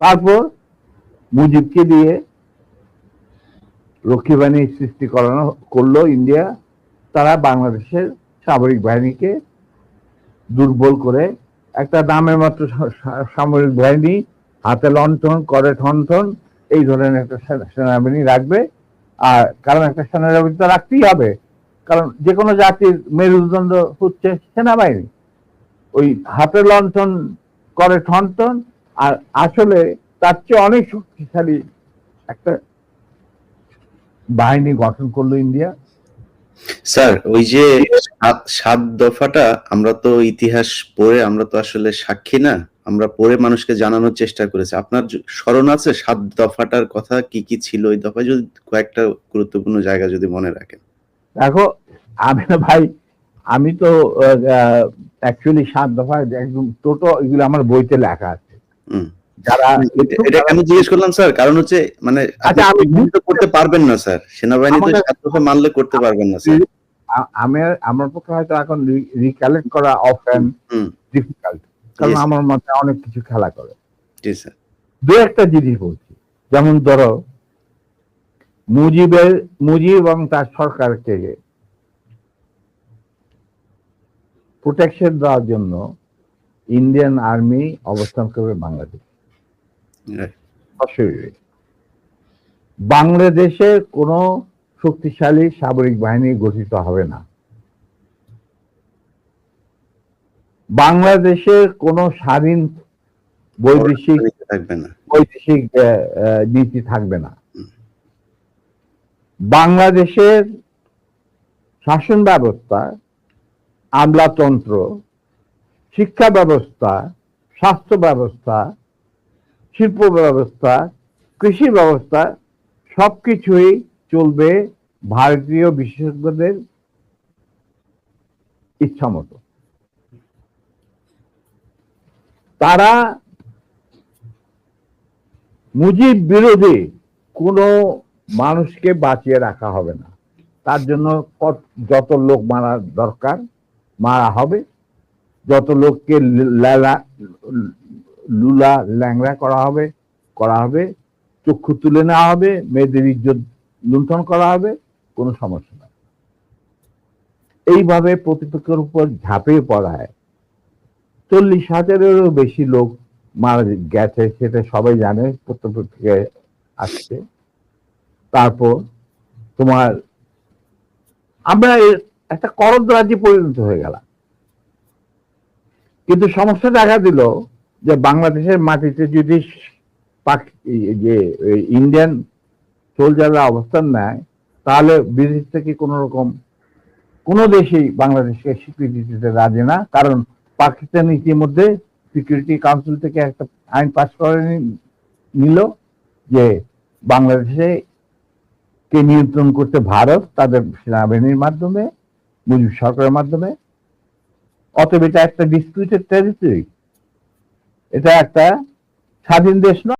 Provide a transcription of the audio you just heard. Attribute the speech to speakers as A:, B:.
A: তারপর মুজিবকে দিয়ে রক্ষী বাহিনী সৃষ্টি করলো ইন্ডিয়া। তারা বাংলাদেশের সামরিক বাহিনীকে দুর্বল করে একটা নামের মাত্র সামরিক বাহিনী, হাতে লণ্ঠন করে ঠনঠন, এই ধরনের একটা সেনাবাহিনী রাখবে। আর কারণ একটা সেনাবাহিনী তো রাখতেই হবে, কারণ যে কোনো জাতির মেরুদণ্ড হচ্ছে সেনাবাহিনী। ওই হাতে লণ্ঠন করে ঠনঠন, আর আসলে তার চেয়ে অনেক শক্তিশালী একটা বাহিনী গঠন করলো ইন্ডিয়া।
B: স্যার, ওই যে 7 দফাটা আমরা তো ইতিহাস পড়ে, আমরা তো আসলে সাক্ষী না, আমরা পড়ে মানুষকে জানানোর চেষ্টা করেছি। আপনার স্মরণ আছে 7 দফাটার কথা? কি কি ছিল ওই দফায়, যদি কয়েকটা গুরুত্বপূর্ণ জায়গা যদি মনে রাখেন।
A: দেখো, আমি ভাই, আমি তো অ্যাকচুয়ালি 7 দফা একদম টোটো এগুলো আমার বইতে লেখা আছে।
B: যারা এটা কেন জিজ্ঞেস করলাম স্যার, কারণ হচ্ছে মানে
A: আচ্ছা,
B: আপনি করতে পারবেন না স্যার, সেনাবাহিনীতে 7 দফা মানলে করতে পারবেন না স্যার।
A: আমার পক্ষে হয়তো এখন রিকালেক্ট করা অফেন ডিফিকাল্ট, কারণ আমার মাথায় অনেক কিছু খেলা করে।
B: জি স্যার।
A: দু একটা জিনিস বলছি, যেমন ধরো মুজিব এবং তার সরকারকে প্রোটেকশন দেওয়ার জন্য ইন্ডিয়ান আর্মি অবস্থান করবে বাংলাদেশ। বাংলাদেশের কোনো শক্তিশালী সামরিক বাহিনী গঠিত হবে না। বাংলাদেশের কোনো স্বাধীন বৈদেশিক নীতি থাকবে না। বাংলাদেশের শাসন ব্যবস্থা, আমলাতন্ত্র, শিক্ষা ব্যবস্থা, স্বাস্থ্য ব্যবস্থা, শিল্প ব্যবস্থা, কৃষি ব্যবস্থা সবকিছুই চলবে ভারতীয় বিশেষজ্ঞদের ইচ্ছা মতো। তারা মুজিব বিরোধী কোনো মানুষকে বাঁচিয়ে রাখা হবে না। তার জন্য যত লোক মারা দরকার মারা হবে, যত লোককে লুলা ল্যাংড়া করা হবে, চক্ষু তুলে নেওয়া হবে, মেয়েদের ইজ্জত লুণ্ঠন করা হবে, কোনো সমস্যা নাই। এইভাবে প্রতিপক্ষের উপর ঝাঁপিয়ে পড়ায় 40,000-এরও বেশি লোক মারা গেছে, সেটা সবাই জানে, প্রত্যেক আসছে। তারপর তোমার আমরা একটা করদ রাজ্যে পরিণত হয়ে গেলাম। কিন্তু সমস্যা দেখা দিল যে বাংলাদেশের মাটিতে যদি যে ইন্ডিয়ান সোলজাররা অবস্থান নেয়, তাহলে বিদেশ থেকে কোনো দেশেই বাংলাদেশকে স্বীকৃতি দিতে রাজি না। কারণ পাকিস্তান ইতিমধ্যে সিকিউরিটি কাউন্সিল থেকে একটা আইন পাস করে নিল যে বাংলাদেশে কে নিয়ন্ত্রণ করতে ভারত, তাদের সেনাবাহিনীর মাধ্যমে, মুজিব সরকারের মাধ্যমে। অতএব এটা একটা ডিসপিউটেড টেরিটরি, এটা একটা স্বাধীন দেশ নয়।